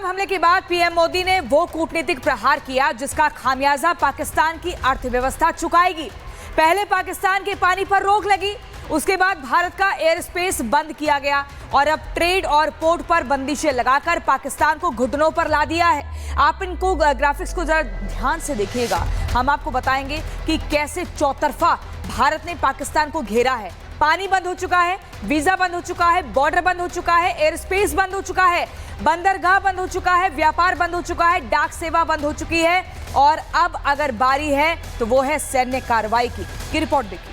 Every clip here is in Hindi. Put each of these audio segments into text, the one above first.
पहलगाम हमले के बाद पीएम मोदी ने वो कूटनीतिक प्रहार किया जिसका खामियाजा पाकिस्तान की अर्थव्यवस्था चुकाएगी। पहले पाकिस्तान के पानी पर रोक लगी, उसके बाद भारत का एयर स्पेस बंद किया गया और अब ट्रेड और पोर्ट पर बंदिशें लगाकर पाकिस्तान को घुटनों पर ला दिया है। आप इनको ग्राफिक्स को जरा ध्यान से देखिएगा। हम आपको बताएंगे कि कैसे चौतरफा भारत ने पाकिस्तान को घेरा है। पानी बंद हो चुका है, वीजा बंद हो चुका है, बॉर्डर बंद हो चुका है, एयर स्पेस बंद हो चुका है, बंदरगाह बंद हो चुका है, व्यापार बंद हो चुका है, डाक सेवा बंद हो चुकी है और अब अगर बारी है तो वो है सैन्य कार्रवाई की रिपोर्ट देखिए।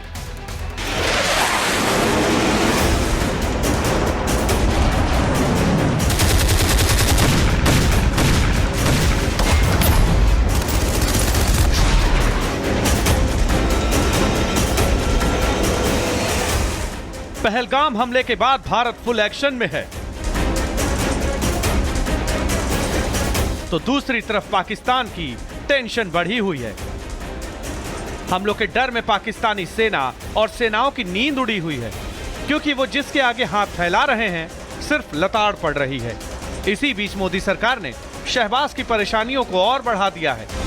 पहलगाम हमले के बाद भारत फुल एक्शन में है, तो दूसरी तरफ पाकिस्तान की टेंशन बढ़ी हुई है। हमलों के डर में पाकिस्तानी सेना और सेनाओं की नींद उड़ी हुई है, क्योंकि वो जिसके आगे हाथ फैला रहे हैं सिर्फ लताड़ पड़ रही है। इसी बीच मोदी सरकार ने शहबाज की परेशानियों को और बढ़ा दिया है।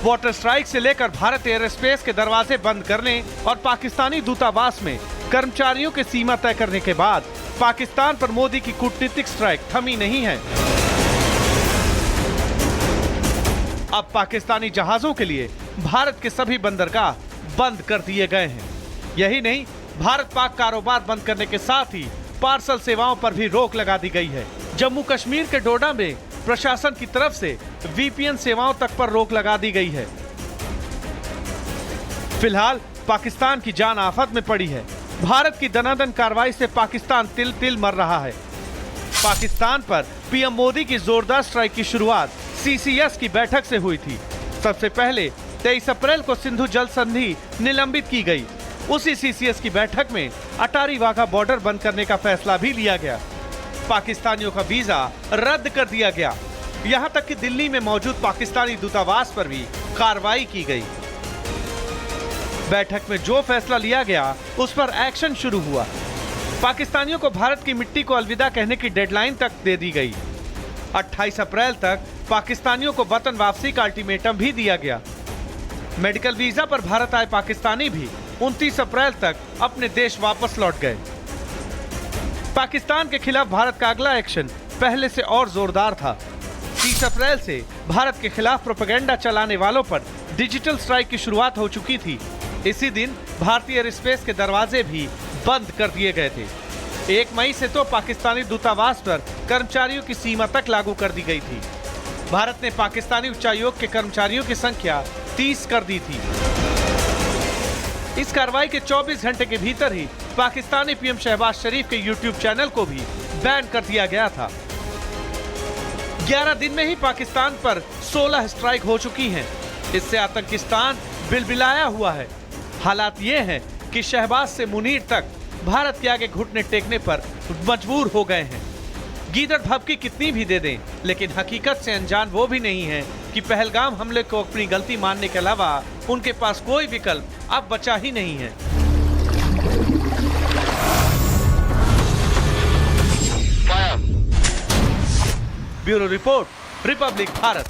वाटर स्ट्राइक से लेकर भारत एयर स्पेस के दरवाजे बंद करने और पाकिस्तानी दूतावास में कर्मचारियों की सीमा तय करने के बाद पाकिस्तान पर मोदी की कूटनीतिक स्ट्राइक थमी नहीं है। अब पाकिस्तानी जहाजों के लिए भारत के सभी बंदरगाह बंद कर दिए गए हैं। यही नहीं, भारत पाक कारोबार बंद करने के साथ ही पार्सल सेवाओं पर भी रोक लगा दी गई है। जम्मू कश्मीर के डोडा में प्रशासन की तरफ से वीपीएन सेवाओं तक पर रोक लगा दी गई है। फिलहाल पाकिस्तान की जान आफत में पड़ी है। भारत की दनादन कार्रवाई से पाकिस्तान तिल तिल मर रहा है। पाकिस्तान पर पीएम मोदी की जोरदार स्ट्राइक की शुरुआत सीसीएस की बैठक से हुई थी। सबसे पहले 23 अप्रैल को सिंधु जल संधि निलंबित की गई। उसी सीसीएस की बैठक में अटारी वाघा बॉर्डर बंद करने का फैसला भी लिया गया। पाकिस्तानियों का वीजा रद्द कर दिया गया। यहां तक कि दिल्ली में मौजूद पाकिस्तानी दूतावास पर भी कार्रवाई की गई। बैठक में जो फैसला लिया गया उस पर एक्शन शुरू हुआ। पाकिस्तानियों को भारत की मिट्टी को अलविदा कहने की डेडलाइन तक दे दी गई। 28 अप्रैल तक पाकिस्तानियों को वतन वापसी का अल्टीमेटम भी दिया गया। मेडिकल वीजा पर भारत आए पाकिस्तानी भी 29 अप्रैल तक अपने देश वापस लौट गए। पाकिस्तान के खिलाफ भारत का अगला एक्शन पहले से और जोरदार था। 30 अप्रैल से भारत के खिलाफ प्रोपेगेंडा चलाने वालों पर डिजिटल स्ट्राइक की शुरुआत हो चुकी थी। इसी दिन भारतीय एयर स्पेस के दरवाजे भी बंद कर दिए गए थे। 1 मई से तो पाकिस्तानी दूतावास पर कर्मचारियों की सीमा तक लागू कर दी गई थी। भारत ने पाकिस्तानी उच्चायोग के कर्मचारियों की संख्या 30 कर दी थी। इस कार्रवाई के 24 घंटे के भीतर ही पाकिस्तानी पीएम शहबाज शरीफ के यूट्यूब चैनल को भी बैन कर दिया गया था। 11 दिन में ही पाकिस्तान पर 16 स्ट्राइक हो चुकी हैं। इससे आतंकिस्तान बिलबिलाया हुआ है। हालात ये हैं कि शहबाज से मुनीर तक भारत के आगे घुटने टेकने पर मजबूर हो गए हैं। गीदड़ भभकी कितनी भी दे दें, लेकिन हकीकत से अनजान वो भी नहीं है कि पहलगाम हमले को अपनी गलती मानने के अलावा उनके पास कोई विकल्प अब बचा ही नहीं है। Bureau report, Republic Bharat.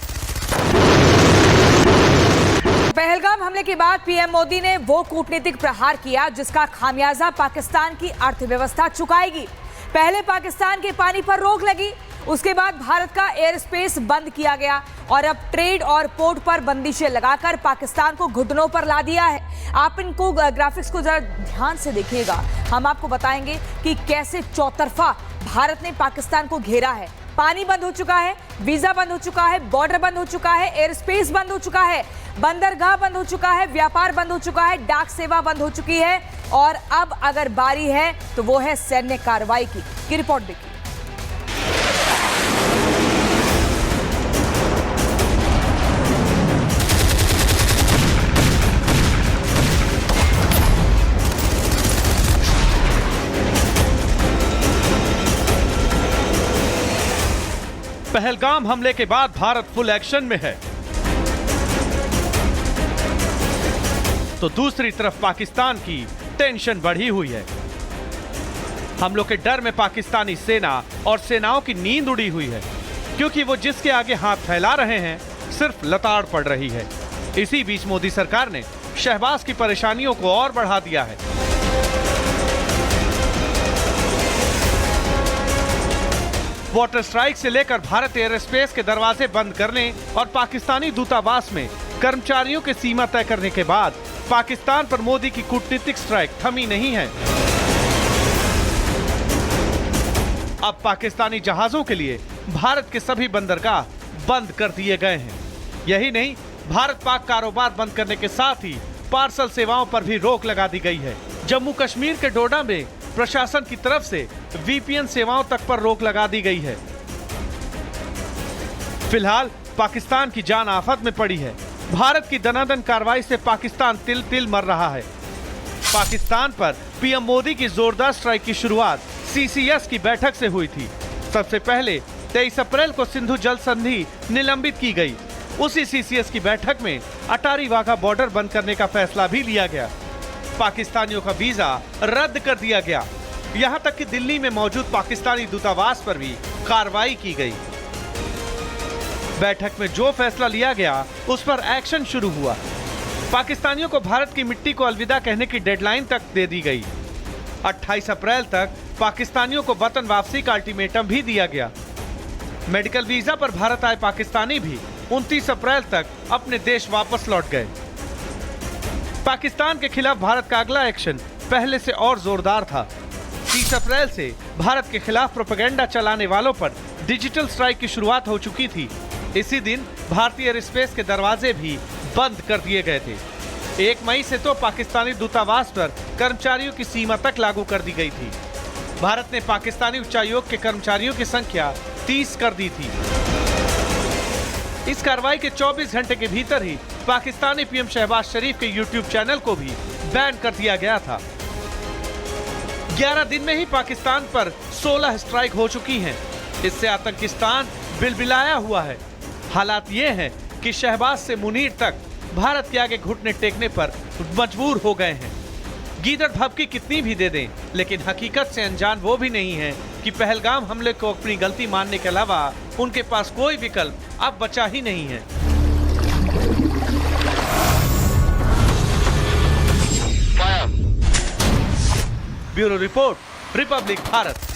Pahalgam हमले के बाद पीएम मोदी ने वो कूटनीतिक प्रहार किया जिसका खामियाजा पाकिस्तान की अर्थव्यवस्था चुकाएगी। पहले पाकिस्तान के पानी पर रोक लगी, उसके बाद भारत का एयर स्पेस बंद किया गया और अब ट्रेड और पोर्ट पर बंदिशें लगाकर पाकिस्तान को घुटनों पर ला दिया है। आप इनको ग्राफिक्स को जरा ध्यान से देखिएगा। हम आपको बताएंगे कि कैसे चौतरफा भारत ने पाकिस्तान को घेरा है। पानी बंद हो चुका है, वीजा बंद हो चुका है, बॉर्डर बंद हो चुका है, एयर स्पेस बंद हो चुका है, बंदरगाह बंद हो चुका है, व्यापार बंद हो चुका है, डाक सेवा बंद हो चुकी है और अब अगर बारी है तो वो है सैन्य कार्रवाई की रिपोर्ट देखिए। पहलगाम हमले के बाद भारत फुल एक्शन में है, तो दूसरी तरफ पाकिस्तान की टेंशन बढ़ी हुई है। हमलों के डर में पाकिस्तानी सेना और सेनाओं की नींद उड़ी हुई है, क्योंकि वो जिसके आगे हाथ फैला रहे हैं सिर्फ लताड़ पड़ रही है। इसी बीच मोदी सरकार ने शहबाज की परेशानियों को और बढ़ा दिया है। वाटर स्ट्राइक से लेकर भारत एयर स्पेस के दरवाजे बंद करने और पाकिस्तानी दूतावास में कर्मचारियों की सीमा तय करने के बाद पाकिस्तान पर मोदी की कूटनीतिक स्ट्राइक थमी नहीं है। अब पाकिस्तानी जहाजों के लिए भारत के सभी बंदरगाह बंद कर दिए गए हैं। यही नहीं, भारत पाक कारोबार बंद करने के साथ ही पार्सल सेवाओं पर भी रोक लगा दी गई है। जम्मू कश्मीर के डोडा में प्रशासन की तरफ से वीपीएन सेवाओं तक पर रोक लगा दी गई है। फिलहाल पाकिस्तान की जान आफत में पड़ी है। भारत की दनादन कार्रवाई से पाकिस्तान तिल तिल मर रहा है। पाकिस्तान पर पीएम मोदी की जोरदार स्ट्राइक की शुरुआत सीसीएस की बैठक से हुई थी। सबसे पहले 23 अप्रैल को सिंधु जल संधि निलंबित की गई। उसी सीसीएस की बैठक में अटारी वाघा बॉर्डर बंद करने का फैसला भी लिया गया। पाकिस्तानियों का वीजा रद्द कर दिया गया। यहां तक कि दिल्ली में मौजूद पाकिस्तानी दूतावास पर भी कार्रवाई की गई। बैठक में जो फैसला लिया गया उस पर एक्शन शुरू हुआ। पाकिस्तानियों को भारत की मिट्टी को अलविदा कहने की डेडलाइन तक दे दी गई। 28 अप्रैल तक पाकिस्तानियों को वतन वापसी का अल्टीमेटम भी दिया गया। मेडिकल वीजा पर भारत आए पाकिस्तानी भी 29 अप्रैल तक अपने देश वापस लौट गए। पाकिस्तान के खिलाफ भारत का अगला एक्शन पहले से और जोरदार था। 30 अप्रैल से भारत के खिलाफ प्रोपेगेंडा चलाने वालों पर डिजिटल स्ट्राइक की शुरुआत हो चुकी थी। इसी दिन भारतीय एयर स्पेस के दरवाजे भी बंद कर दिए गए थे। 1 मई से तो पाकिस्तानी दूतावास पर कर्मचारियों की सीमा तक लागू कर दी गई थी। भारत ने पाकिस्तानी उच्चायोग के कर्मचारियों की संख्या 30 कर दी थी। इस कार्रवाई के 24 घंटे के भीतर ही पाकिस्तानी पीएम शहबाज शरीफ के यूट्यूब चैनल को भी बैन कर दिया गया था। 11 दिन में ही पाकिस्तान पर 16 स्ट्राइक हो चुकी हैं। इससे आतंकिस्तान बिलबिलाया हुआ है। हालात ये हैं कि शहबाज से मुनीर तक भारत के आगे घुटने टेकने पर मजबूर हो गए हैं। गीदड़ भभकी कितनी भी दे दें, लेकिन हकीकत से अनजान वो भी नहीं है कि पहलगाम हमले को अपनी गलती मानने के अलावा उनके पास कोई विकल्प अब बचा ही नहीं है। Bureau report, Republic Bharat.